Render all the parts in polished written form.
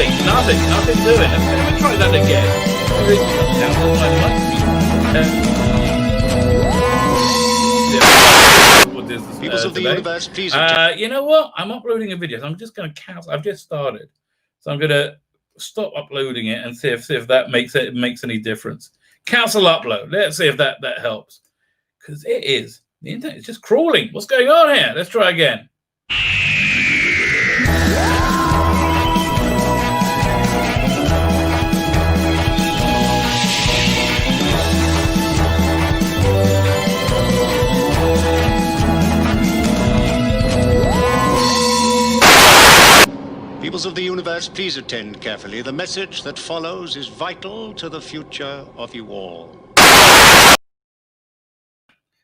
nothing doing. Let me try that again. Peoples of the universe, please. You know what? I'm uploading a video. So I'm just going to cancel. I've just started, so I'm going to stop uploading it and see if that makes any difference. Cancel upload. Let's see if that helps, because it is. The internet is just crawling. What's going on here? Let's try again. Peoples of the universe, please attend carefully. The message that follows is vital to the future of you all.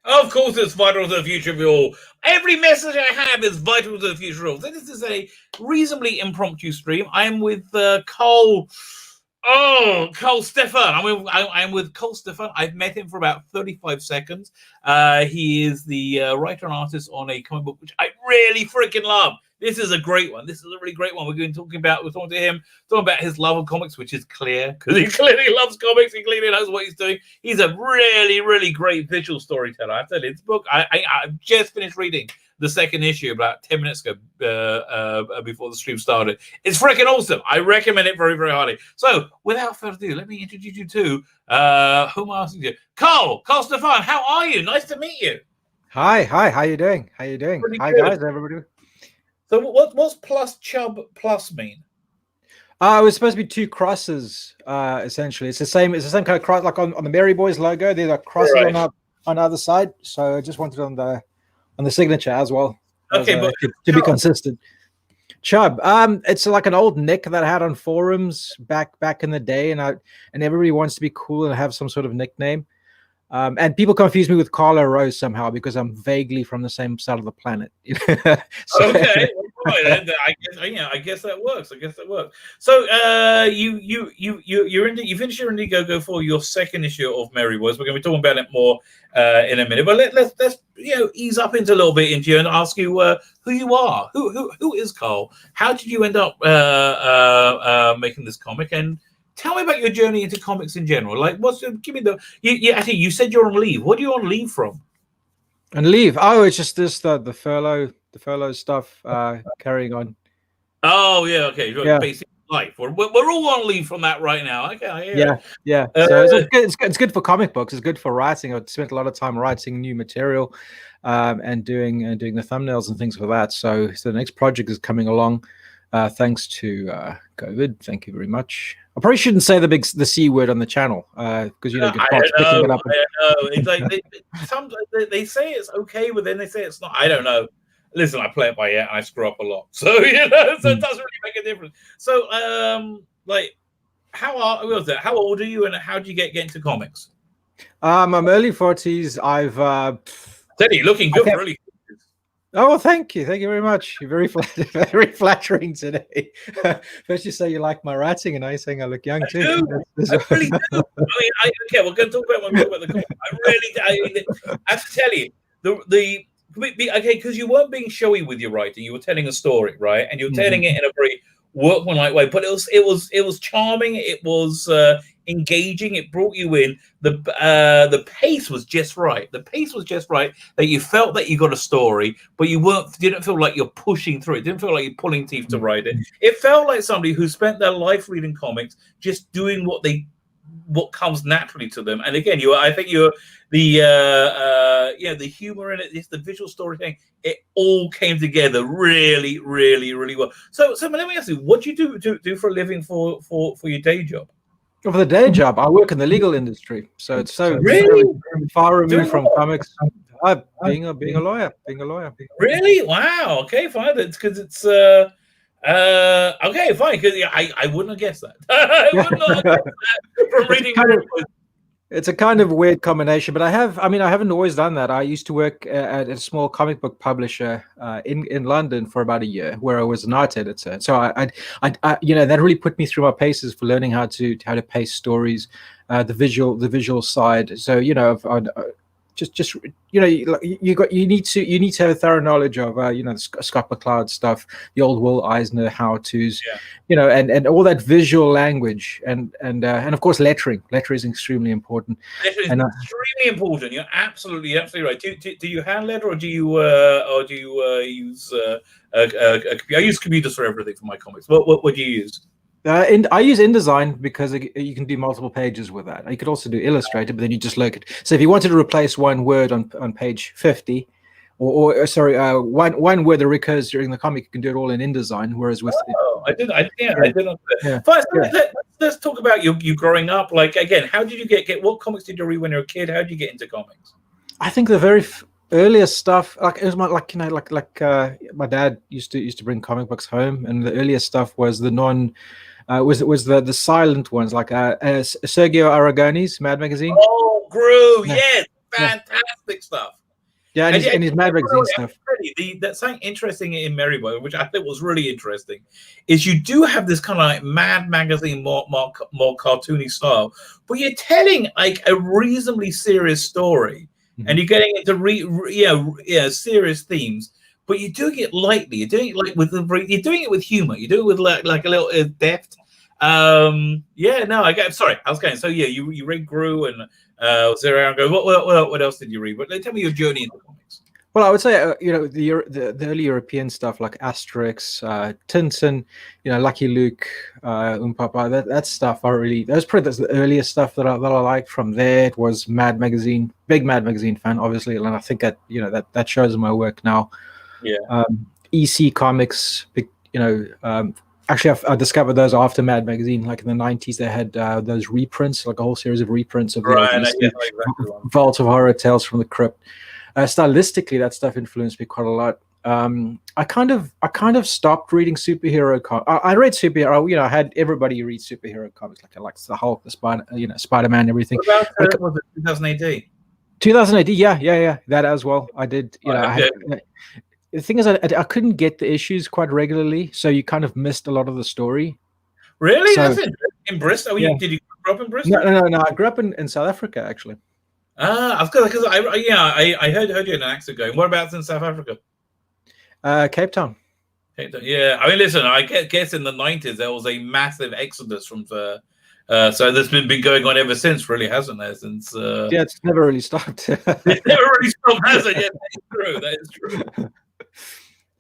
Of course, it's vital to the future of you all. Every message I have is vital to the future of all. This is a reasonably impromptu stream. I am with Karl Stephan. I'm with Karl Stephan. I've met him for about 35 seconds. He is the writer and artist on a comic book which I really freaking love. This is a great one. This is a really great one. We're talking to him, talking about his love of comics, which is clear because he clearly loves comics. He clearly knows what he's doing. He's a really, really great visual storyteller. I tell you, this book, I've just finished reading the second issue about 10 minutes ago before the stream started. It's freaking awesome. I recommend it very, very highly. So, without further ado, let me introduce you to who am I asking you? Karl Stephan. How are you? Nice to meet you. Hi. How you doing? Pretty Hi, good. guys, everybody. So what's plus chub plus mean? It was supposed to be two crosses, essentially. It's the same kind of cross, like on the Mary Boys logo. There's a cross on the other side. So I just wanted on the signature as well. Okay, but to be consistent. Chub. It's like an old nick that I had on forums back in the day, and everybody wants to be cool and have some sort of nickname. And people confuse me with Carlo Rose somehow because I'm vaguely from the same side of the planet. So, okay, well, I guess that works. So, you finished your Indiegogo for your second issue of Mary Boys. We're going to be talking about it more in a minute. But let's ease up into a little bit into you and ask you who you are. Who is Karl? How did you end up making this comic? And tell me about your journey into comics in general. Like, give me you said you're on leave. What are you on leave from? On leave? Oh, it's just the furlough stuff carrying on. Oh yeah, okay. Yeah. Basic life. We're all on leave from that right now. Okay. Yeah. So it's good for comic books. It's good for writing. I spent a lot of time writing new material, and doing the thumbnails and things for that. So the next project is coming along. Thanks to COVID. Thank you very much. I probably shouldn't say the C word on the channel because you know picking it up. I don't know. It's like sometimes they say it's okay, but then they say it's not. I don't know. Listen, I play it by ear and I screw up a lot, so so it doesn't really make a difference. So how old are you and how did you get into comics? I'm early 40s. I've Teddy, looking good, really. Oh, well, thank you very much. You're very very flattering today. First you say you like my writing, and now you're saying I look young too. I really do. I mean, okay, we're going to talk about when we talk about the comic. I really do. I have to tell you, because you weren't being showy with your writing. You were telling a story, right? And you were telling it in a very workmanlike way, but it was charming. It was engaging. It brought you in. The pace was just right. The pace was just right that you felt that you got a story, but you didn't feel like you're pushing through it. Didn't feel like you're pulling teeth to write it. It felt like somebody who spent their life reading comics, just doing what comes naturally to them. And again, I think you're the humor in it, it's the visual storytelling. It all came together really, really, really well. So let me ask you, what do you do for a living for your day job? For the day job, I work in the legal industry, so it's really far removed from comics. Being a lawyer. Really? Wow. Okay, fine. It's because it's okay, fine. Because I wouldn't have guessed that. I wouldn't have guessed that from reading. It's a kind of weird combination, but I haven't always done that. I used to work at a small comic book publisher in London for about a year, where I was an art editor. So I that really put me through my paces for learning how to pace stories, the visual side. So just you need to have a thorough knowledge of the Scott McCloud stuff, the old Will Eisner how-tos, and all that visual language, and of course lettering is extremely important. Lettering is extremely important. You're absolutely right. Do you hand letter, or do you use I use computers for everything for my comics. What do you use? I use InDesign because you can do multiple pages with that. You could also do Illustrator, but then you just look at. So if you wanted to replace one word on page 50, or one word that recurs during the comic, you can do it all in InDesign. Whereas with I didn't. Fine, let's talk about you growing up. Like, again, how did you get what comics did you read when you were a kid? How did you get into comics? I think the very earliest stuff, like it was my my dad used to bring comic books home, and the earliest stuff was the was the silent ones, like Sergio Aragone's Mad Magazine. Oh, Gru, yes, fantastic stuff. Yeah, and his Mad Magazine stuff. That's something interesting in Merryboy, which I think was really interesting, is you do have this kind of like Mad Magazine, more cartoony style, but you're telling like a reasonably serious story, and you're getting into serious themes. But you're doing it lightly. You're doing it you're doing it with humor. You're doing it with like a little depth. Sorry, I was going. So yeah, you read Gru and Zero. What else did you read? But tell me your journey into comics. Well, I would say the early European stuff like Asterix, Tintin, Lucky Luke, Papa. That stuff that's probably the earliest stuff that I liked. From there, it was Mad Magazine. Big Mad Magazine fan, obviously, and I think that that shows in my work now. Yeah. EC Comics, actually I discovered those after Mad Magazine. Like in the 90s, they had those reprints, like a whole series of reprints of Vault of Horror, Tales from the Crypt. Stylistically, that stuff influenced me quite a lot. I kind of stopped reading superhero comics. I read superhero. I had everybody read superhero comics, like the Hulk, the Spider-Man, everything. What about was it 2008? 2008, yeah, that as well. I did. The thing is, I couldn't get the issues quite regularly, so you kind of missed a lot of the story. Really? That's in Bristol? Did you grow up in Bristol? No. I grew up in South Africa, actually. Because I heard you in an accent going. Whereabouts in South Africa? Cape Town. Yeah, I mean, listen, I guess in the 90s there was a massive exodus from. So this has been going on ever since, really, hasn't there? Since it's never really stopped. It's never really stopped, has it? Yeah, that is true.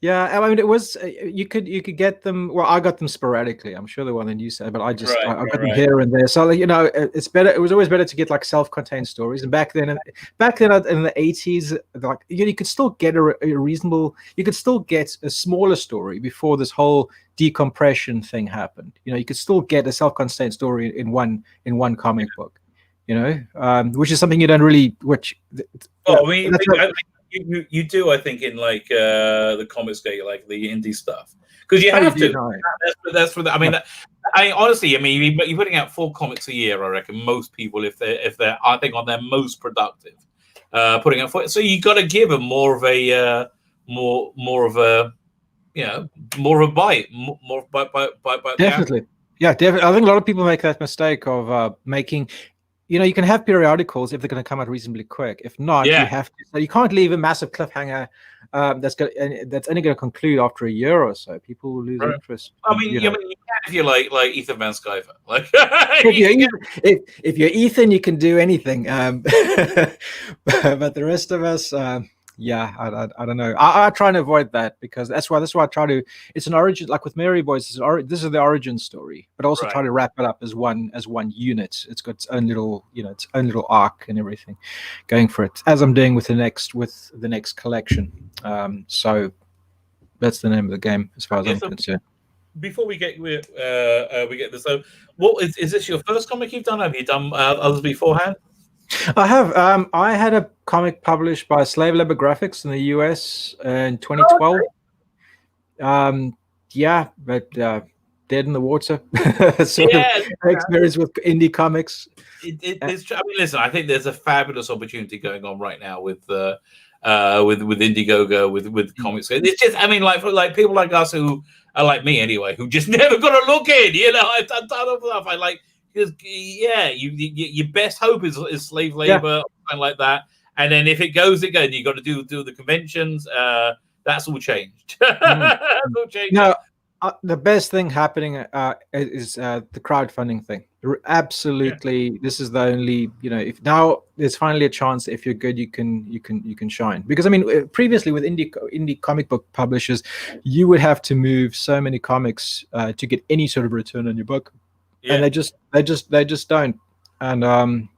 Yeah, I mean, it was you could get them. Well, I got them sporadically. I'm sure the one that you said, but I got them here and there. So it's better. It was always better to get like self-contained stories. And back then in the 80s, like you could still get a reasonable. You could still get a smaller story before this whole decompression thing happened. You could still get a self-contained story in one comic book. Which is something you don't really. You do, I think, in like the comic scale, like the indie stuff, because you have to. That's for the. I mean, honestly, you're putting out 4 comics a year. I reckon most people, if they're, I think, on their most productive, putting out 4. So you got to give them more of a bite. Definitely, definitely. I think a lot of people make that mistake of making. You can have periodicals if they're going to come out reasonably quick. If not, you have to. So you can't leave a massive cliffhanger that's only going to conclude after a year or so. People will lose interest. I mean, you can if you're like Ethan Van Sciver. Like, if you're Ethan, you can do anything. But the rest of us, I don't know. I try and avoid that because that's why I try to. It's an origin, like with Merry Boys. This is the origin story, but also try to wrap it up as one unit. It's got its own little, its own little arc and everything, going for it. As I'm doing with the next collection. So that's the name of the game as far as I'm concerned. Before we get this, so what is this your first comic you've done? Have you done others beforehand? I have. I had a comic published by Slave Labor Graphics in the US in 2012. But dead in the water. Experience with indie comics. It's. I mean, listen. I think there's a fabulous opportunity going on right now with Indiegogo, with comics. It's just. I mean, like people like us who are like me anyway, who just never got to look in. I've done enough. I like. Because your best hope is slave labor, something like that, and then if it goes, it goes. You got to do the conventions. That's all changed. That's all changed. No, the best thing happening is the crowdfunding thing. Absolutely, this is the only, if now there's finally a chance, if you're good, you can shine. Because I mean, previously with indie comic book publishers, you would have to move so many comics to get any sort of return on your book, and they just don't. And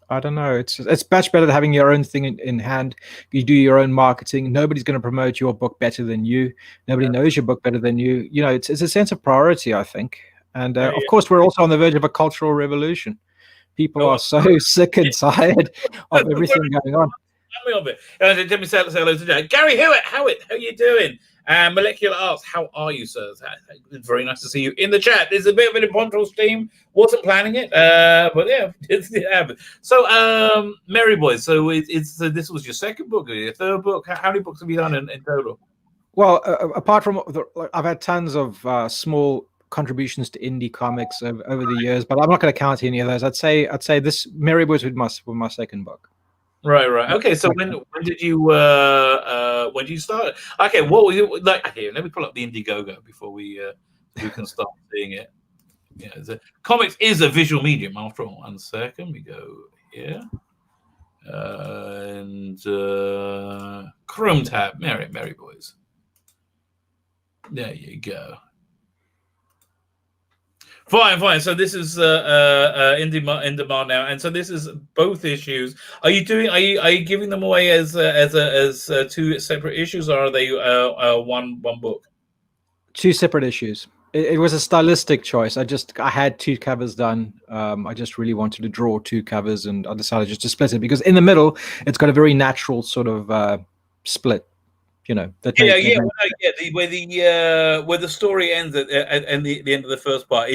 I don't know. It's much better than having your own thing in hand. You do your own marketing. Nobody's going to promote your book better than you. Nobody knows your book better than you. It's a sense of priority, I think. And of course, we're also on the verge of a cultural revolution. People are so sick and tired of everything going on. Of it. Let me say hello to Jack. Gary Hewitt, how are you doing? Molecular Arts, how are you, sir? It's very nice to see you in the chat. There's a bit of an impromptu stream. Wasn't planning it, but yeah, it happened. So, Merry Boys. So so this was your second book or your third book? How many books have you done in total? Well, apart from I've had tons of small contributions to indie comics over the years, but I'm not going to count any of those. I'd say this Merry Boys was my second book. Right. Okay. So when did you start? Okay. What was you like? Okay, let me pull up the Indiegogo before we can start seeing it. Yeah, comics is a visual medium after all. 1 second, we go here and Chrome tab. Merry Boys. There you go. Fine. So this is in demand now, and so this is both issues. Are you giving them away as two separate issues, or are they one book? Two separate issues. It was a stylistic choice. I had two covers done. I just really wanted to draw two covers, and I decided just to split it because in the middle it's got a very natural sort of split. Where the story ends at the end of the first part.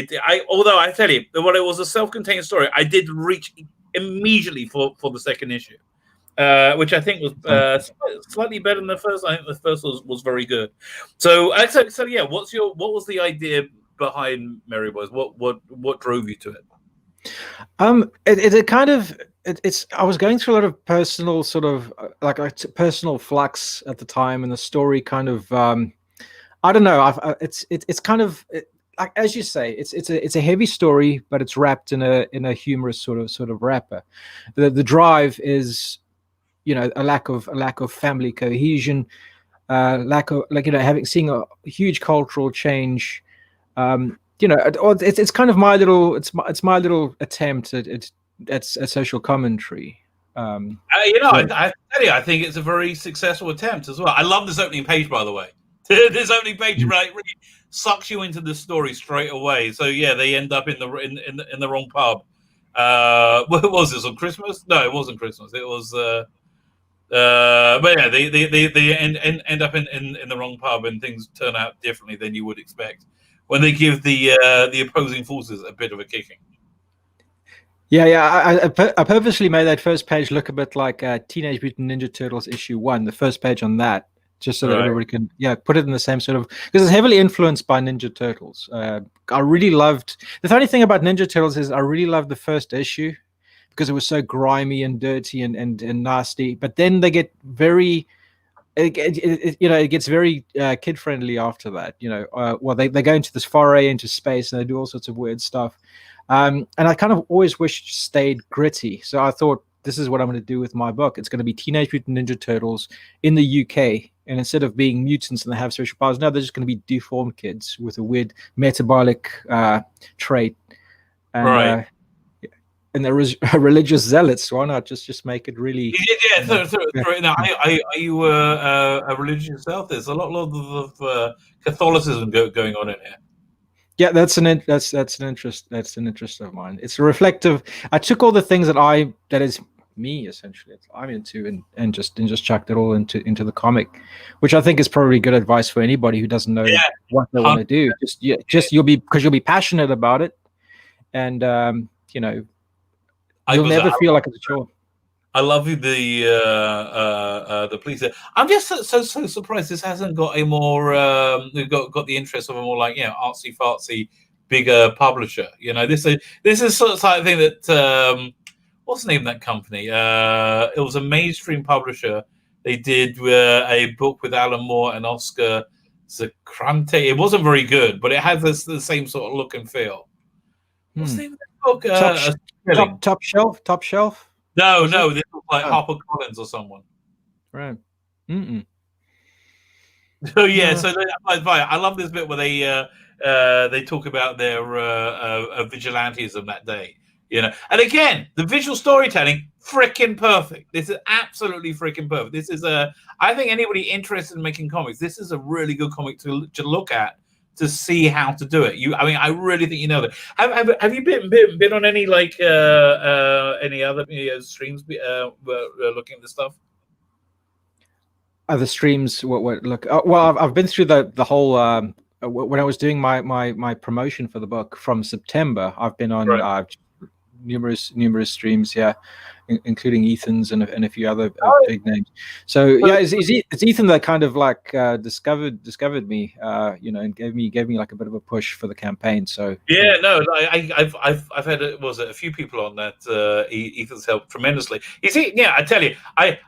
Although I tell you, when it was a self-contained story, I did reach immediately for the second issue, which I think was slightly better than the first. I think the first was very good. So yeah, what was the idea behind Merry Boys? What drove you to it? I was going through a lot of personal sort of personal flux at the time, and the story kind of I don't know. It's kind of like, as you say, it's a heavy story, but it's wrapped in a humorous sort of wrapper. The drive is, a lack of family cohesion, lack of seeing a huge cultural change. It's kind of my little attempt at social commentary. I tell you, I think it's a very successful attempt as well. I love this opening page, by the way. This opening page really sucks you into the story straight away. So yeah, they end up in the wrong pub. What was this, on Christmas? No, it wasn't Christmas. It was. But yeah, they end up in the wrong pub, and things turn out differently than you would expect when they give the opposing forces a bit of a kicking. Yeah. I purposely made that first page look a bit like Teenage Mutant Ninja Turtles #1, the first page on that, just so that everybody can put it in the same sort of, because it's heavily influenced by Ninja Turtles. I really loved, the funny thing about Ninja Turtles is I really loved the first issue because it was so grimy and dirty and nasty, but then they get very it gets very kid friendly after that. They go into this foray into space and they do all sorts of weird stuff. And I kind of always wished it stayed gritty. So I thought, this is what I'm going to do with my book. It's going to be Teenage Mutant Ninja Turtles in the UK. And instead of being mutants and they have special powers, now they're just going to be deformed kids with a weird metabolic trait. And, right. And they're religious zealots. Why not just make it really? Yeah. Now, are you a religious yourself? There's a lot of Catholicism going on in here. Yeah, that's an interest of mine. It's a reflective. I took all the things that is me essentially, I'm into, and just chucked it all into the comic, which I think is probably good advice for anybody who doesn't know what they want to do. You'll be passionate about it, and you'll never feel like it's a chore. I love the police. I'm just so surprised this hasn't got a more got the interest of a more like artsy fartsy bigger publisher. This is sort of thing that what's the name of that company? It was a mainstream publisher. They did a book with Alan Moore and Oscar Zacrante. It wasn't very good, but it has the same sort of look and feel. What's the name of that book? Top Shelf. No, this was like HarperCollins or someone. Right. So yeah, so I love this bit where they talk about their vigilantism that day, you know. And again, the visual storytelling, freaking perfect. This is absolutely freaking perfect. This is I think anybody interested in making comics, this is a really good comic to look at to see how to do it. I really think you know that. Have you been on any like any other streams looking at this stuff? Other streams, what look? Well, I've been through the whole. When I was doing my promotion for the book from September, I've been on numerous streams, including Ethan's and a few other big names. So yeah, it's Ethan that kind of like discovered me, and gave me like a bit of a push for the campaign. So I've had a few people on that. Ethan's helped tremendously. You see, I tell you, I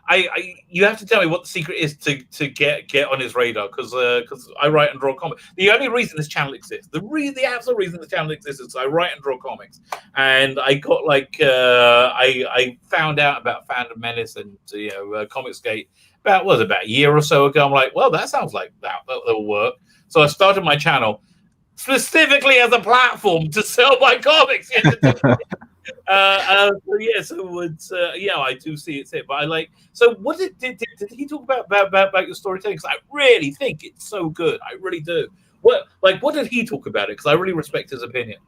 you have to tell me what the secret is to get on his radar, because I write and draw comics. The only reason this channel exists, the absolute reason the channel exists, is I write and draw comics, and I got like I found out about Fandom Menace and Comicsgate about a year or so ago. I'm like, well, that sounds like that'll work. So I started my channel specifically as a platform to sell my comics. I do see it's it. But I like. So what did he talk about your storytelling? Because I really think it's so good. I really do. What did he talk about it? Because I really respect his opinion.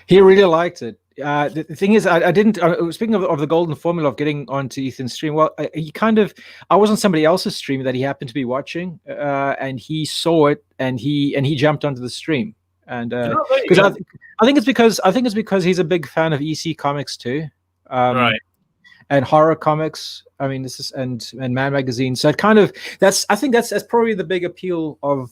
He really liked it. The thing is, I didn't. Speaking of the golden formula of getting onto Ethan's stream, well, I was on somebody else's stream that he happened to be watching, and he saw it, and he jumped onto the stream, and because I think it's because he's a big fan of EC comics too, right, and horror comics. I mean, this is and Man Magazine. So I think that's probably the big appeal of.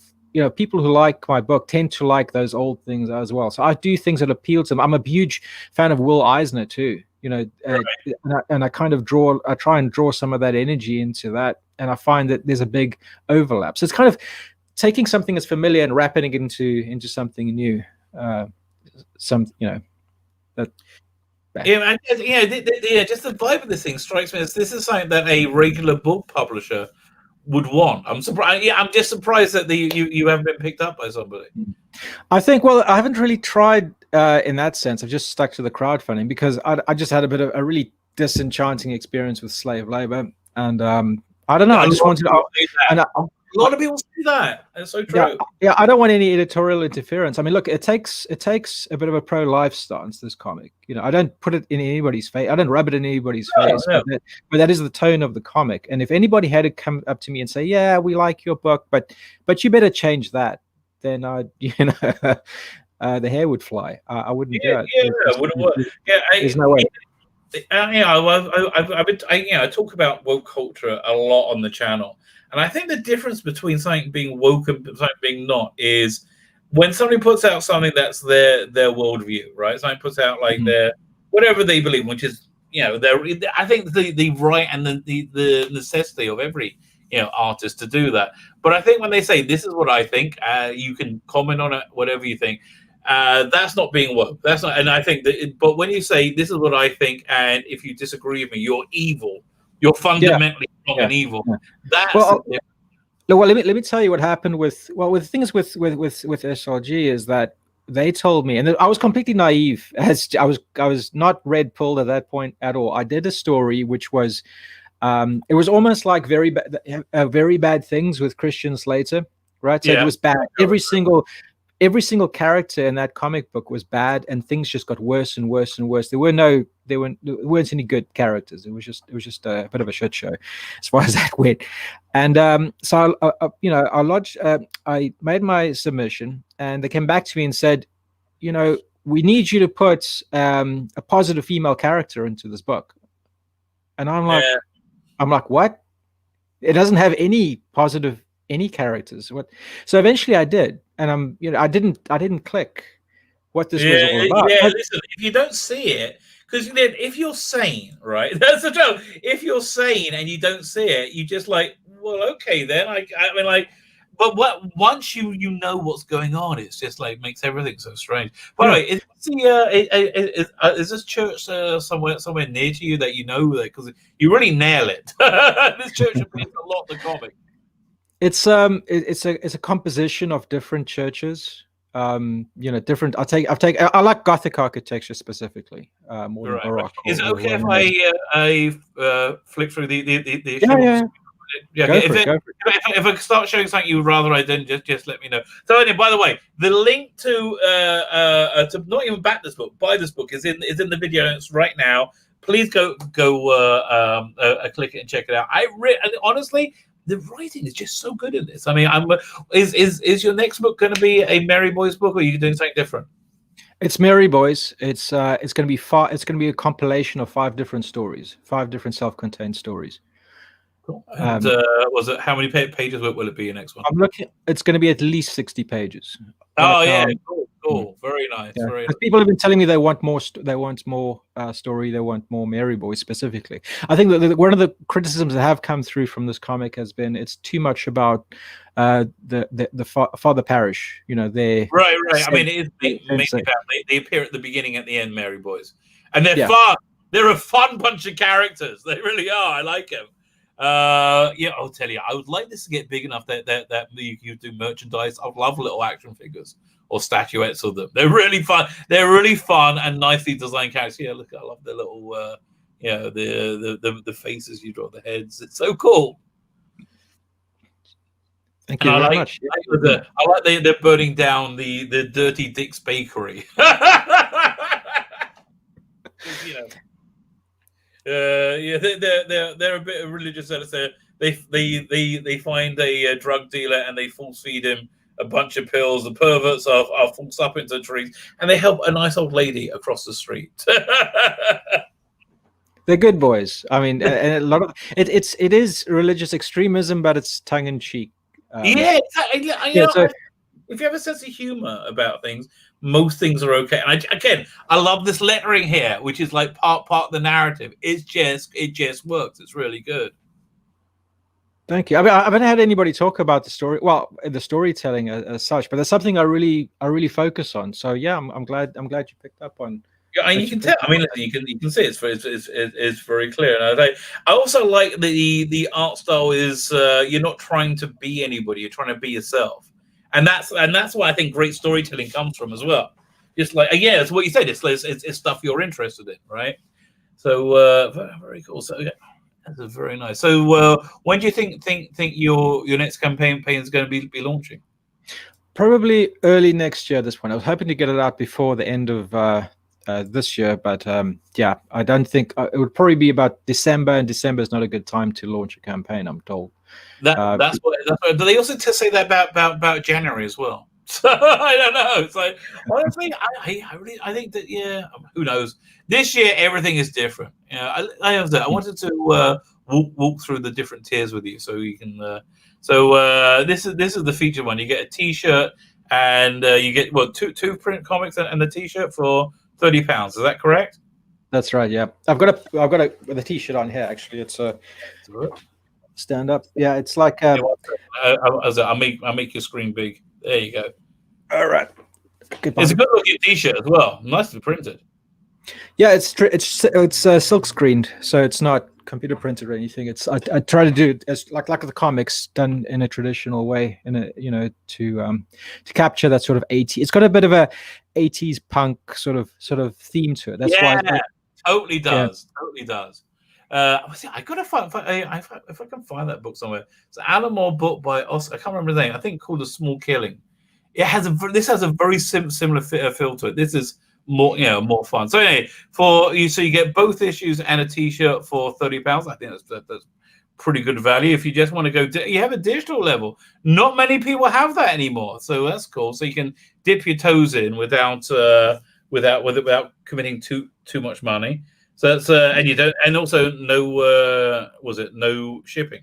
People who like my book tend to like those old things as well. So I do things that appeal to them. I'm a huge fan of Will Eisner too, and I try and draw some of that energy into that. And I find that there's a big overlap. So it's kind of taking something that's familiar and wrapping it into something new. Just the vibe of this thing strikes me as this is something that a regular book publisher would want. I'm surprised. I'm just surprised that you haven't been picked up by somebody. I think. Well, I haven't really tried in that sense. I've just stuck to the crowdfunding because I just had a really disenchanting experience with slave labor, and I don't know. I just wanted to. A lot of people say that. It's so true. Yeah, I don't want any editorial interference. I mean, look, it takes a bit of a pro-life stance, this comic. I don't put it in anybody's face. I don't rub it in anybody's face. No. But that is the tone of the comic. And if anybody had to come up to me and say, "Yeah, we like your book, but you better change that," then the hair would fly. I wouldn't do it. It wouldn't work. There's no way. I talk about woke culture a lot on the channel. And I think the difference between something being woke and something being not is when somebody puts out something that's their worldview, right? Somebody puts out like their whatever they believe, which is I think the right and the necessity of every artist to do that. But I think when they say this is what I think, you can comment on it, whatever you think. That's not being woke. That's not. And I think that. But when you say this is what I think, and if you disagree with me, you're evil. You're fundamentally wrong and evil. Yeah. That's well, let me tell you what happened with things with SLG is that they told me, and I was completely naive, as I was not red pilled at that point at all. I did a story which was, it was almost like very bad things with Christian Slater, right? So it was bad. Every single character in that comic book was bad, and things just got worse and worse and worse. There weren't any good characters. It was just a bit of a shit show, as far as that went. And so I lodged. I made my submission, and they came back to me and said, we need you to put a positive female character into this book. And I'm like, what? It doesn't have any characters. What? So eventually I did. And I didn't click what this was all about. Yeah, listen, if you don't see it, Because then, if you're sane, right? That's the joke. If you're sane and you don't see it, you just like, well, okay, then. I mean, like, but once you know what's going on, it's just like makes everything so strange. By the way, is this church somewhere near to you that you know that because you really nail it? This church appears a lot in the comic. It's a composition of different churches. Different. I like Gothic architecture specifically, more than Baroque. Is it okay if I flick through the Yeah. Go for it. If I start showing something you would rather I didn't, just let me know. So anyway, by the way, the link to not even back this book, buy this book is in the video notes right now. Please go click it and check it out. Honestly, the writing is just so good in this. I mean, is your next book going to be a Merry Boys book, or are you doing something different? It's Merry Boys. It's going to be It's going to be a compilation of 5 different stories, 5 different self-contained stories. Cool. And was it how many pages will it be your next one? I'm looking. It's going to be at least 60 pages. Oh yeah, cool. Very nice. Yeah. Very nice. People have been telling me they want more. They want more story. They want more Merry Boys specifically. I think that one of the criticisms that have come through from this comic has been it's too much about the Father Parish. They're right. I mean, it is mainly about they appear at the beginning, at the end, Merry Boys, and they're fun. They're a fun bunch of characters. They really are. I like them. I'll tell you, I would like this to get big enough that you do merchandise. I would love little action figures or statuettes of them. They're really fun. They're really fun and nicely designed characters. Yeah, look, I love the little, the faces you draw, the heads. It's so cool. Thank you very much. I like they're burning down the Dirty Dick's Bakery. They're a bit of religious. They find a drug dealer and they force feed him a bunch of pills. The perverts are forced up into trees, and they help a nice old lady across the street. They're good boys. I mean, a lot of it is religious extremism, but it's tongue in cheek. Exactly. If you have a sense of humor about things, most things are okay. And I love this lettering here, which is like part of the narrative. It just works. It's really good. Thank you. I mean, I haven't had anybody talk about the story. Well, the storytelling as such, but that's something I really focus on. So yeah, I'm glad you picked up on. Yeah, and you can tell. I mean, you can see it's very clear. And I also like the art style is you're not trying to be anybody. You're trying to be yourself. And that's why I think great storytelling comes from as well. Just like it's what you said. It's stuff you're interested in, right? So very cool. So that's very nice. So when do you think your next campaign is going to be launching? Probably early next year. At this point, I was hoping to get it out before the end of this year, but I don't think it would probably be about December. And December is not a good time to launch a campain, I'm told. That's what. Do they also say that about January as well? So I don't know. It's like honestly, I think that who knows? This year everything is different. I wanted to walk through the different tiers with you, so you can. This is the featured one. You get a T-shirt and you get two print comics and the T-shirt for £30. Is that correct? That's right. Yeah, I've got the T-shirt on here. Actually, it's a. Stand up. Yeah, it's like I'll make your screen big. There you go. All right. It's a good looking T-shirt as well. Nicely printed. Yeah, it's silk screened, so it's not computer printed or anything. I try to do it as like the comics done in a traditional way, to capture that sort of 80s. It's got a bit of a 80s punk sort of theme to it. That's why. Totally does. Yeah. Totally does. I gotta find if I can find that book somewhere. It's an Alan Moore book by Oscar. I can't remember the name. I think called A Small Killing. This has a very similar feel to it. This is more fun. So anyway, you get both issues and a T-shirt for £30. I think that's pretty good value. If you just want to go, you have a digital level. Not many people have that anymore, so that's cool. So you can dip your toes in without committing too much money. So that's and you don't, and also no shipping.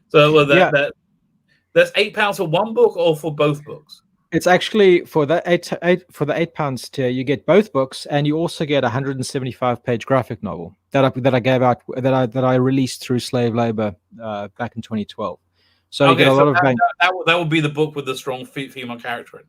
So that's £8 for one book or for both books? It's actually for the £8 tier, you get both books, and you also get a 175-page graphic novel that I gave out that I released through slave labor back in 2012. So you get a lot of that would be the book with the strong female character in.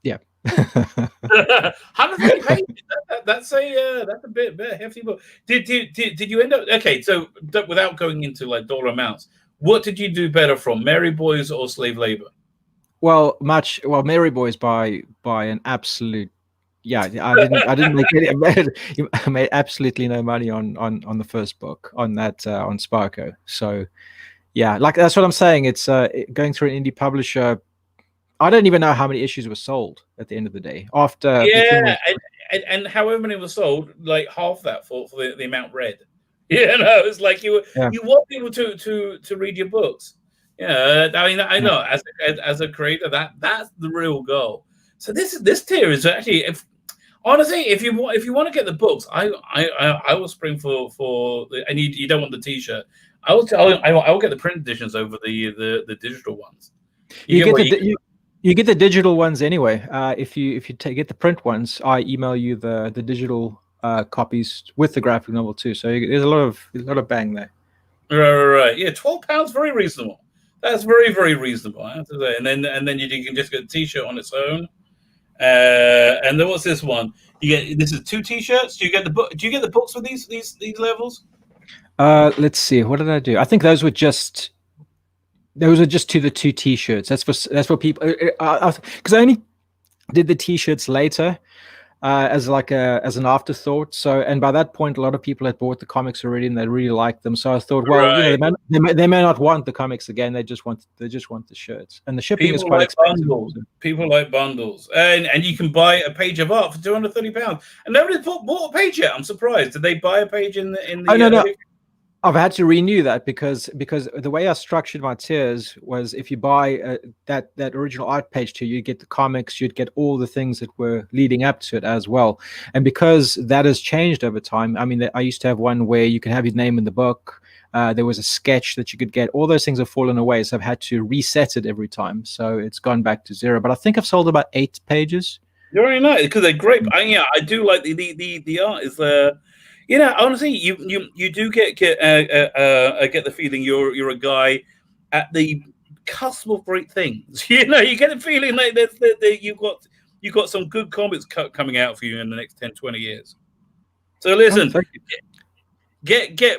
Yeah. 150 pages. That's a bit hefty book. Did you end up okay? So without going into like dollar amounts, what did you do better from Mary Boys or Slave Labor? Well, Mary Boys by an absolute. Yeah, I didn't make any. I made absolutely no money on the first book on that on Sparko. So yeah, like that's what I'm saying. It's going through an indie publisher. I don't even know how many issues were sold at the end of the day. After and however many were sold, like half that for the amount read. You know, it's like you want people to read your books. Yeah, I mean, I know as a creator that's the real goal. So this tier is actually, honestly, if you want to get the books, I will spring for and you don't want the T-shirt. I will get the print editions over the digital ones. You get the digital ones anyway. If you get the print ones, I email you the digital copies with the graphic novel too. So there's a lot of bang there. Right. Yeah, £12, very reasonable. That's very, very reasonable, I have to say. And then you can just get a T-shirt on its own. And then what's this one? This is 2 T-shirts. Do you get the book? Do you get the books for these levels? Let's see. What did I do? I think those were just to the 2 T-shirts. That's for people because I only did the T-shirts later as an afterthought. So, and by that point, a lot of people had bought the comics already and they really liked them. So I thought, well, right. They may not want the comics again. They just want the shirts, and the shipping is quite expensive. People like bundles, and you can buy a page of art for £230. And nobody's bought a page yet. I'm surprised. Did they buy a page in the? Oh no. I've had to renew that because the way I structured my tiers was if you buy that original art page tier, you'd get the comics, you'd get all the things that were leading up to it as well. And because that has changed over time, I mean, I used to have one where you can have your name in the book. There was a sketch that you could get. All those things have fallen away, so I've had to reset it every time. So it's gone back to 0. But I think I've sold about 8 pages. You're very nice because they're great. I do like the art is honestly, you do get the feeling you're a guy at the cusp of great things. You get the feeling like that you've got some good comics coming out for you in the next 10, 20 years. So listen,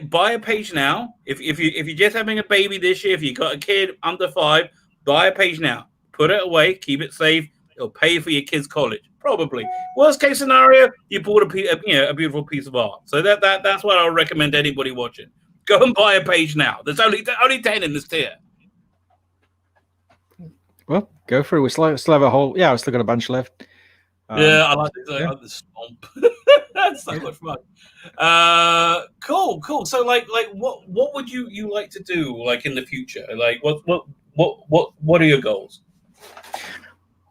buy a page now. If you're just having a baby this year, if you got a kid under 5, buy a page now. Put it away, keep it safe. It'll pay for your kid's college. Probably. Worst case scenario, you bought a beautiful piece of art. So that's what I would recommend anybody watching. Go and buy a page now. There's only 10 in this tier. Well, go for it. We still have a whole. Yeah, we still got a bunch left. I like the swamp. That's so much fun. Cool. So like what would you like to do like in the future? Like what are your goals?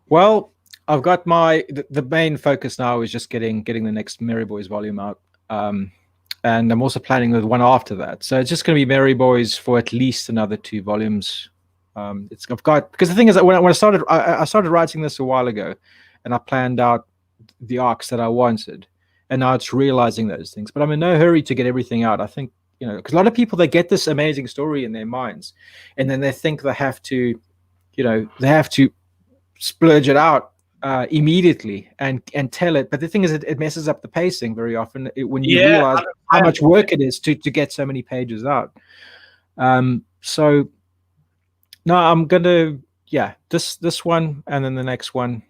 Well, I've got the main focus now is just getting the next Mary Boys volume out, and I'm also planning the one after that. So it's just going to be Mary Boys for at least another 2 volumes. Because the thing is that when I started writing this a while ago, and I planned out the arcs that I wanted, and now it's realizing those things. But I'm in no hurry to get everything out. I think because a lot of people, they get this amazing story in their minds, and then they think they have to splurge it out immediately and tell it. But the thing is, it messes up the pacing very often when you realize how much work it is to get so many pages out. So no, I'm gonna this one and then the next one,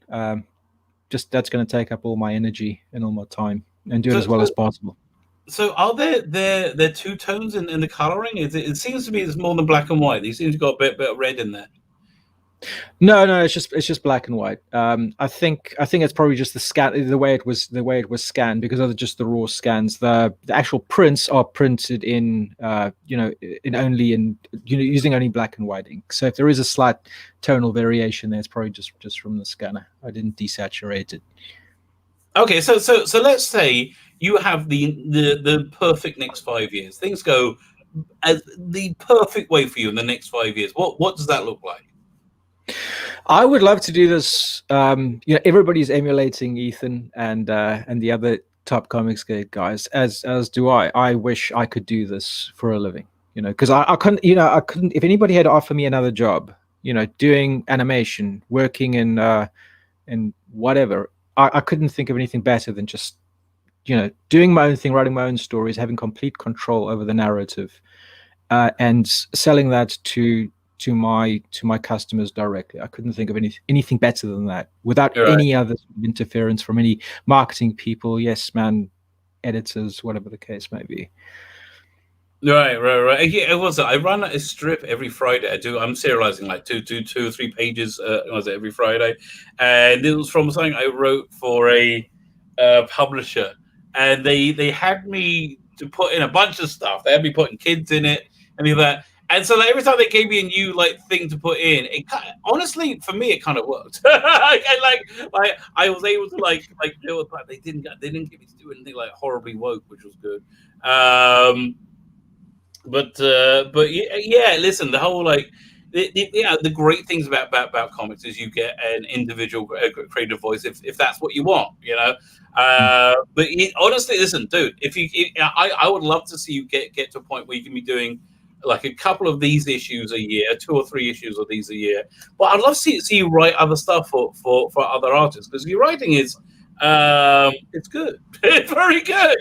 just that's going to take up all my energy and all my time and do it as well as possible. So are there 2 tones in the coloring? It seems to me it's more than black and white. These seem to got a bit of red in there. No, it's just black and white. I think it's probably just the scan, the way it was scanned, because of just the raw scans. The actual prints are printed in using only black and white ink. So if there is a slight tonal variation there, it's probably just from the scanner. I didn't desaturate it. Okay, so let's say you have the perfect next 5 years. Things go as the perfect way for you in the next 5 years. What does that look like? I would love to do this. Everybody's emulating Ethan and the other top comics guys, as do I. I wish I could do this for a living. Because I couldn't. I couldn't. If anybody had to offer me another job, doing animation, working in whatever, I couldn't think of anything better than just doing my own thing, writing my own stories, having complete control over the narrative, and selling that to my customers directly. I couldn't think of anything better than that without any other interference from any marketing people, yes man, editors, whatever the case may be. Right. Yeah, it was. I run a strip every Friday. I'm serializing like two or three pages. Was it every Friday? And it was from something I wrote for a publisher, and they had me to put in a bunch of stuff. They had me putting kids in it and all that. And so like every time they gave me a new thing to put in, honestly for me it kind of worked. I was able to deal with that. They didn't get me to do anything like horribly woke, which was good. But yeah, listen, the whole the great things about comics is you get an individual creative voice if that's what you want, But honestly, listen, dude, I would love to see you get to a point where you can be doing like a couple of these issues a year, 2 or 3 issues of these a year. But I'd love to see you write other stuff for other artists, because your writing is it's good. It's very good.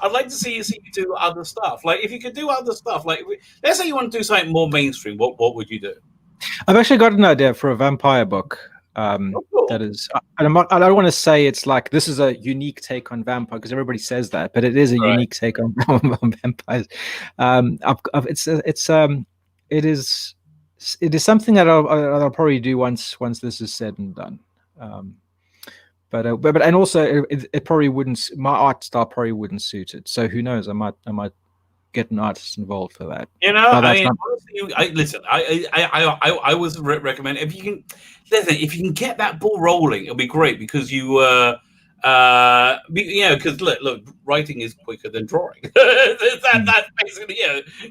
I'd like to see you do other stuff. Like if you could do other stuff, let's say you want to do something more mainstream, what would you do? I've actually got an idea for a vampire book. Cool. That is, I don't want to say it's like this is a unique take on vampire, because everybody says that, but it is a unique take on vampires. It is something that I'll probably do once this is said and done. But and also it probably wouldn't. My art style probably wouldn't suit it. So who knows? I might get an artist involved for that. Honestly, I was recommend if you can get that ball rolling, it'll be great, because because look, writing is quicker than drawing. That's basically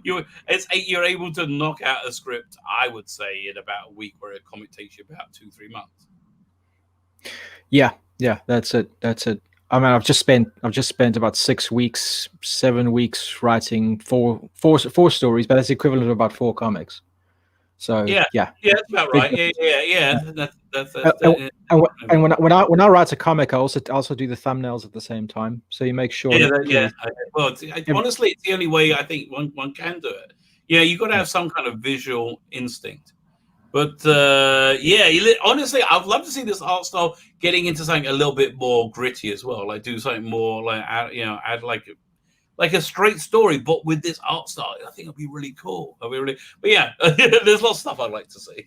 you're able to knock out a script, I would say, in about a week, where a comic takes you about 2-3 months. Yeah, that's it. I mean, I've just spent about 6 weeks, 7 weeks writing four stories, but that's equivalent to about 4 comics. So yeah, that's about right. Yeah. And when I write a comic, I also do the thumbnails at the same time. So you make sure. Honestly, it's the only way I think one can do it. Yeah, you've got to have some kind of visual instinct. But honestly, I'd love to see this art style getting into something a little bit more gritty as well. Like do something more add like a straight story, but with this art style. I think it'd be really cool. But yeah, there's lots of stuff I'd like to see.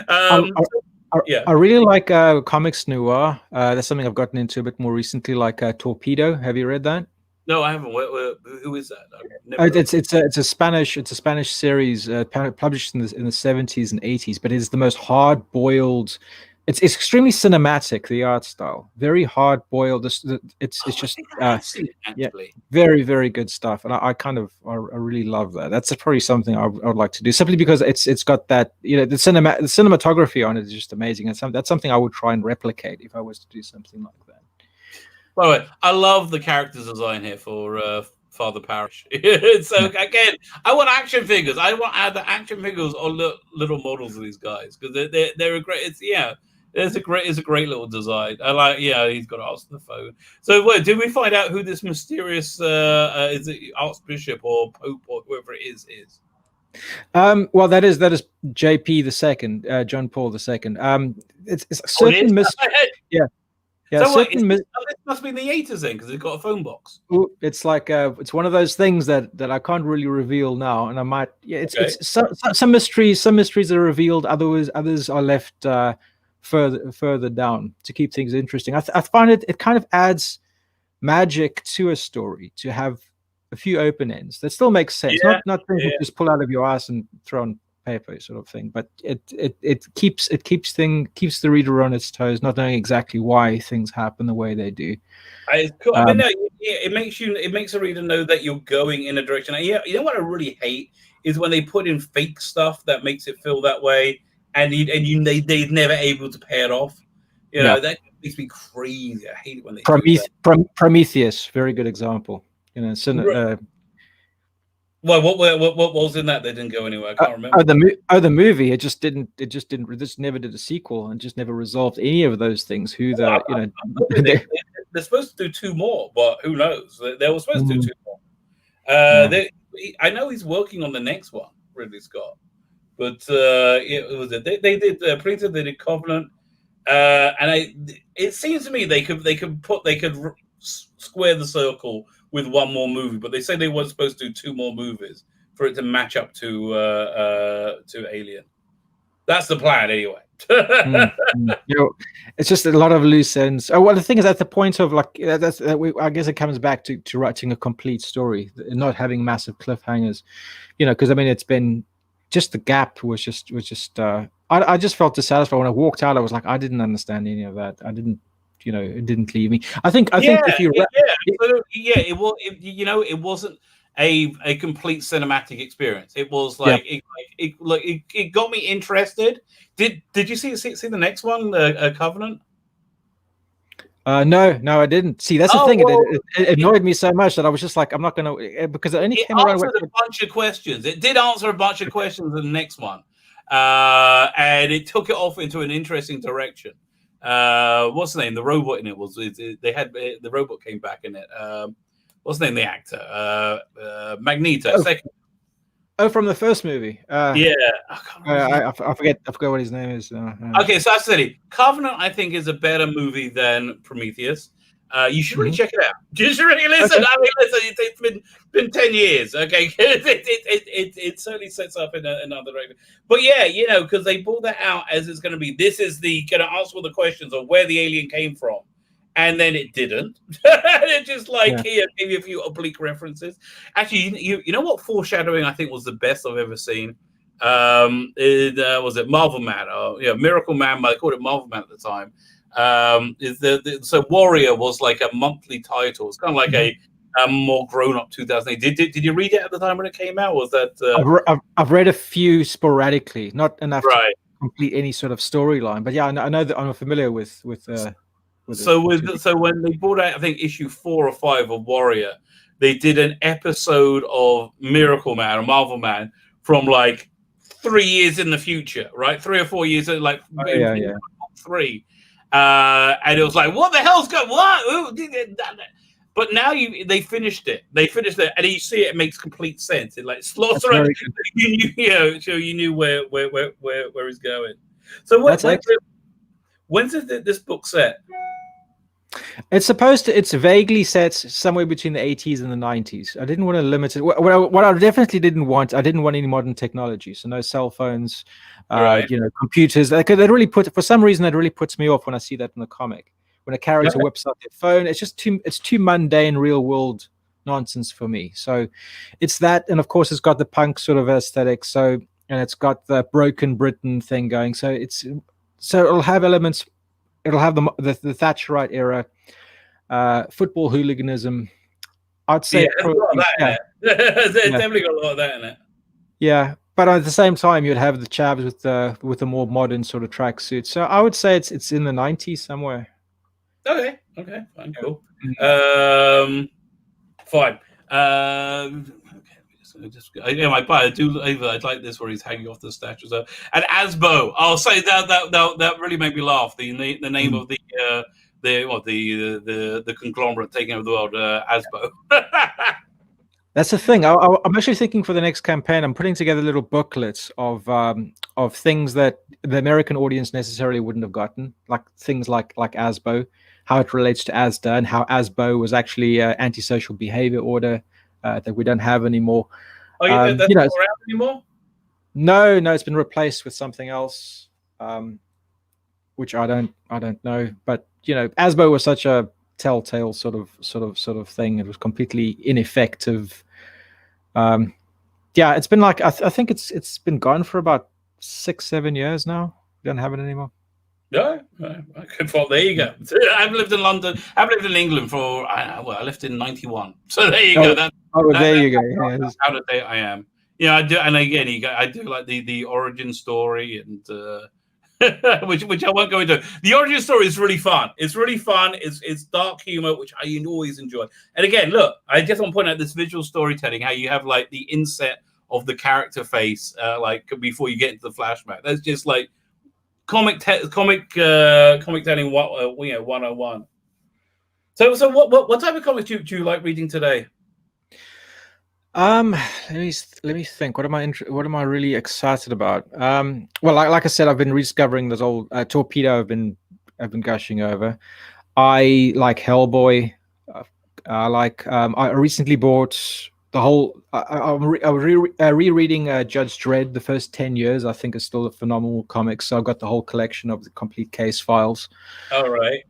I really like comics noir. That's something I've gotten into a bit more recently, like Torpedo. Have you read that? No, I haven't. Who is that? It's a Spanish series published in the 70s and 80s, but it's the most hard-boiled. It's extremely cinematic, the art style, very hard-boiled. It's just very, very good stuff, and I really love that. That's probably something I would like to do, simply because it's got that, the cinematography on it is just amazing, and that's something I would try and replicate if I was to do something like that. By the way, I love the characters design here for Father Parish. So again, I want action figures. I want either action figures or little models of these guys, because they're a great. It's a great little design. I like. Yeah, he's got to answer the phone. So wait, did we find out who this mysterious is it Archbishop or Pope or whoever it is? Well, that is JP II, John Paul II. It's certain yeah. Yeah, so this must be the Yates then, because it's got a phone box. It's like it's one of those things that I can't really reveal now, and I might. Yeah, it's some mysteries. Some mysteries are revealed. Others are left further down to keep things interesting. I find it kind of adds magic to a story to have a few open ends that still makes sense. Not things you just pull out of your ass and throw on paper, sort of thing, but it keeps the reader on its toes, not knowing exactly why things happen the way they do. Cool. I mean, it makes a reader know that you're going in a direction. You know what I really hate is when they put in fake stuff that makes it feel that way, and they're never able to pay it off. You know, Yeah. that makes me crazy. I hate it when they do Prometheus, very good example. You know, that. Well, what was in that? They didn't go anywhere. I can't remember. The movie. It just didn't. It just never did a sequel, and just never resolved any of those things. They're supposed to do 2 more, but who knows? They were supposed to do 2 more. I know he's working on the next one, Ridley Scott. But it was they did Preacher, they did Covenant, and it seems to me they could square the circle with 1 more movie, but they said they weren't supposed to do 2 more movies for it to match up to Alien. That's the plan, anyway. It's just a lot of loose ends. Oh, well, the thing is, at the point of like I guess it comes back to writing a complete story, not having massive cliffhangers, because I mean it's been just the gap was just I just felt dissatisfied when I walked out. I was like, I didn't understand any of that. I didn't. It didn't leave me. I think if you it wasn't a complete cinematic experience. It was like it got me interested. Did you see the next one, Covenant? No, I didn't. See, that's the thing. It annoyed me so much that I was just like, I'm not going to, because it only came around with a bunch of questions. It did answer a bunch of questions in the next one, and it took it off into an interesting direction. What's the name? The robot in it was. They had the robot came back in it. What's the name? The actor, Magneto. Second. Oh, from the first movie. Yeah, I forget what his name is. Okay, so I said Covenant, I think, is a better movie than Prometheus. You should really check it out. You should really listen. Okay. I mean, listen. It's been 10 years. Okay, it certainly sets up in another direction. But yeah, because they pulled that out as it's going to be. This is going to answer all the questions of where the alien came from. And then it didn't. It just here, maybe a few oblique references. Actually, you know what foreshadowing I think was the best I've ever seen? Was it Marvel Man? Miracle Man. I called it Marvel Man at the time. So Warrior was like a monthly title. It's kind of like a more grown-up 2008. Did you read it at the time when it came out? Was that? I've read a few sporadically, not enough to complete any sort of storyline. But yeah, I know that I'm familiar with. So when they brought out, I think issue 4 or 5 of Warrior, they did an episode of Miracle Man or Marvel Man from like 3 years in the future, right? 3 or 4 years, like 3. And it was like, what the hell's going? What? But now they finished it. And you see it makes complete sense. It like slots around. So you knew where he's going. So when's this book set? It's vaguely set somewhere between the 80s and the 90s. I didn't want to limit it. What I definitely didn't want any modern technology. So no cell phones, computers. That really for some reason, that really puts me off when I see that in the comic. When a character whips out their phone, it's just too mundane, real world nonsense for me. So it's that, and of course, it's got the punk sort of aesthetic. So and it's got the broken Britain thing going. So it'll have elements. It'll have the Thatcherite era, football hooliganism. I'd say there's definitely got a lot of that in it. Yeah, but at the same time, you'd have the chavs with the more modern sort of tracksuit. So I would say it's in the 90s somewhere. Okay, fine, cool. Fine. I like this where he's hanging off the statue. So, and Asbo, I'll say that really made me laugh. The name of the conglomerate taking over the world, Asbo. That's the thing. I'm actually thinking for the next campaign, I'm putting together little booklets of things that the American audience necessarily wouldn't have gotten, like things like Asbo, how it relates to ASDA, and how Asbo was actually antisocial behavior order that we don't have anymore. Oh, that's not around anymore? No, it's been replaced with something else, which I don't know. But Asbo was such a telltale sort of thing. It was completely ineffective. It's been like I think it's been gone for about 6-7 years now. We don't have it anymore. No, good fault. There you go. I've lived in London. I've lived in England I left in 91. So there you go. There you go. How out of date I am. Yeah, I do, and again, I do like the origin story, and which I won't go into. The origin story is really fun. It's really fun. It's dark humor, which I always enjoy. And again, look, I just want to point out this visual storytelling, how you have like the inset of the character face, like before you get into the flashback. That's just like comic telling, 101. So what type of comics do you like reading today? Let me think. What am I really excited about? Well, like I said, I've been rediscovering this old Torpedo. I've been gushing over. I like Hellboy. I recently bought the whole. I'm rereading Judge Dredd. The first 10 years, I think, is still a phenomenal comic. So I've got the whole collection of the complete case files. All right.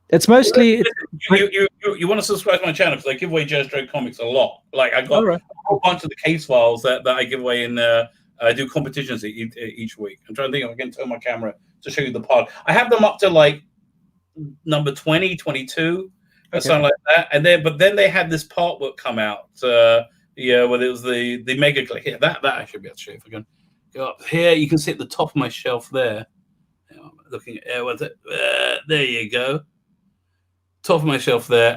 It's mostly you want to subscribe to my channel because I give away Judge Dredd comics a lot. Like I got a whole bunch of the case files that I give away in. I do competitions each week. I'm trying to think if I can turn my camera to show you the pod. I have them up to like number 20, 22, or something like that. And then they had this part work come out. Where it was the mega click. Here, that I should be able to show you if I can go up here. You can see at the top of my shelf there. Looking at there you go. Top of my shelf there,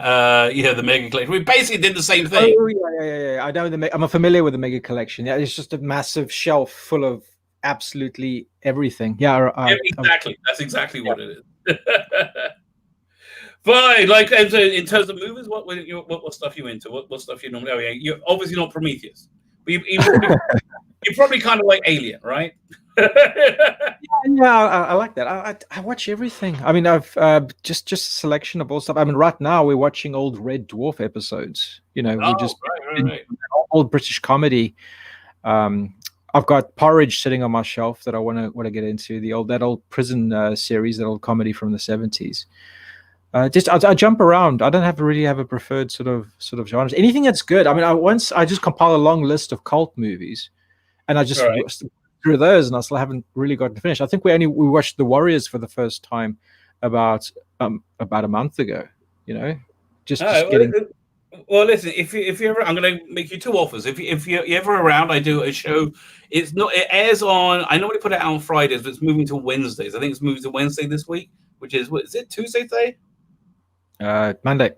the Mega Collection. We basically did the same thing. Oh yeah. I know I'm familiar with the Mega Collection. Yeah, it's just a massive shelf full of absolutely everything. Yeah, exactly. That's exactly what it is. Fine. Like in terms of movies, what stuff you into? What stuff you normally? Oh yeah, you're obviously not Prometheus, but you're probably kind of like Alien, right? Yeah, I like that. I watch everything. I mean, I've just a selection of all stuff. I mean, right now we're watching old Red Dwarf episodes. Right. Old British comedy. I've got Porridge sitting on my shelf that I want to get into. That old prison series, that old comedy from the 70s. I jump around. I don't really have a preferred sort of genres. Anything that's good. I mean, I just compile a long list of cult movies, and I just through those, and I still haven't really gotten to finish. I think we watched The Warriors for the first time about a month ago. Just getting. Well, listen, if you ever, I'm going to make you two offers. If you're ever around, I do a show. It airs on. I normally put it out on Fridays, but it's moving to Wednesdays. I think it's moving to Wednesday this week, which is what is it? Tuesday today? Monday.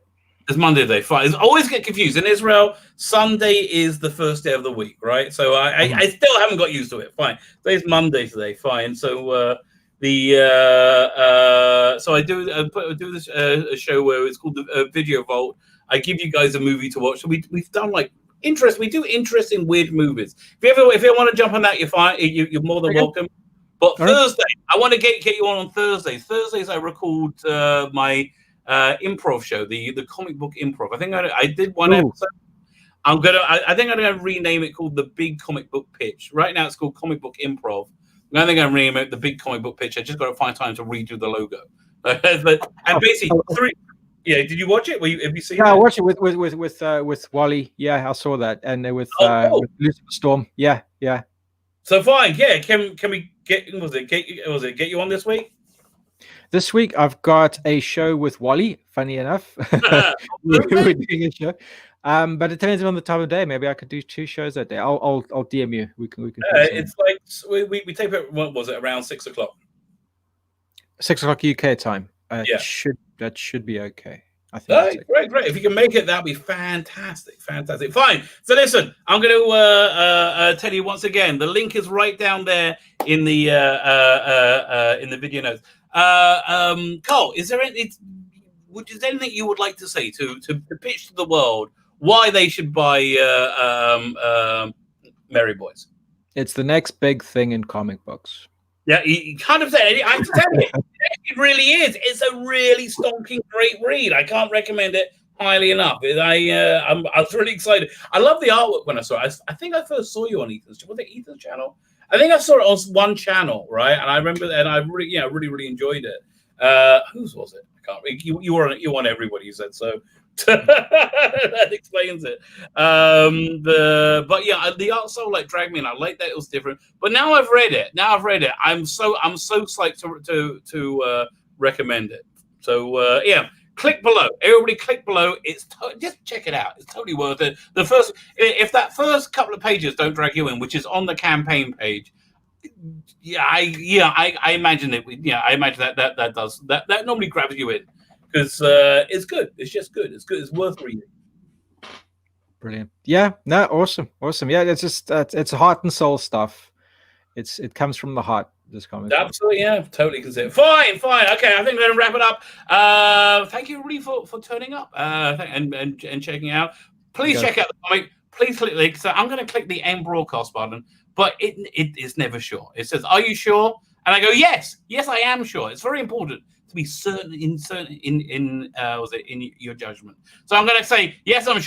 It's Monday today. Fine. I always get confused. In Israel, Sunday is the first day of the week, right? So I still haven't got used to it. Fine. Today's Monday today. Fine. So so I do this a show where it's called the Video Vault. I give you guys a movie to watch. So we've done like interest. We do interesting weird movies. If you want to jump on that, you're fine. You're more than welcome. But Thursday, I want to get you on Thursdays. Thursdays I record my improv show, the comic book improv. I think I did one episode. I think I'm gonna rename it called the Big Comic Book Pitch. Right now it's called Comic Book Improv. I think I'm renaming it the Big Comic Book Pitch. I just got to find time to redo the logo. And basically did you watch it? Have you seen it? I watched it with Wally. Yeah, I saw that, and with Lucifer Storm. Yeah. So fine, yeah. Can we get get you on this week? This week I've got a show with Wally. Funny enough, we're doing a show. But it depends on the time of day. Maybe I could do 2 shows that day. I'll DM you. We can. It's like we tape it. What was it? Around 6 o'clock. 6 o'clock UK time. That should be okay. I think. Great. If you can make it, that'd be fantastic. Fine. So listen, I'm going to tell you once again. The link is right down there in the video notes. Karl, is there anything you would like to say to pitch to the world why they should buy Merry Boys? It's the next big thing in comic books. Yeah, you kind of said it. I have to tell you, it really is. It's a really stonking great read. I can't recommend it highly enough. I was really excited. I love the artwork when I saw it. I think I first saw you on Ethan's. Was it Ethan's channel? I think I saw it on one channel, right? And I remember, and I really enjoyed it. Whose was it? I can't. You were on everybody. You said so. That explains it. But yeah, the art so like dragged me, and I like that it was different. But now I've read it. I'm so psyched to recommend it. So yeah, click below. Everybody click below. Just check it out. It's totally worth it. If that first couple of pages don't drag you in, which is on the campaign page, I imagine it. Yeah, I imagine that normally grabs you in because it's good. It's just good. It's good. It's worth reading. Brilliant. Yeah. No. Awesome. Yeah. It's just it's heart and soul stuff. It comes from the heart. This comic. Absolutely. Yeah. Totally. Fine. Okay. I think we're going to wrap it up. Thank you, everybody, for turning up and checking out. Please check out the comic. Please click the link. So I'm going to click the end broadcast button, but it is never sure. It says, "Are you sure?" And I go, "Yes, I am sure." It's very important to be certain in your judgment. So I'm going to say, "Yes, I'm sure."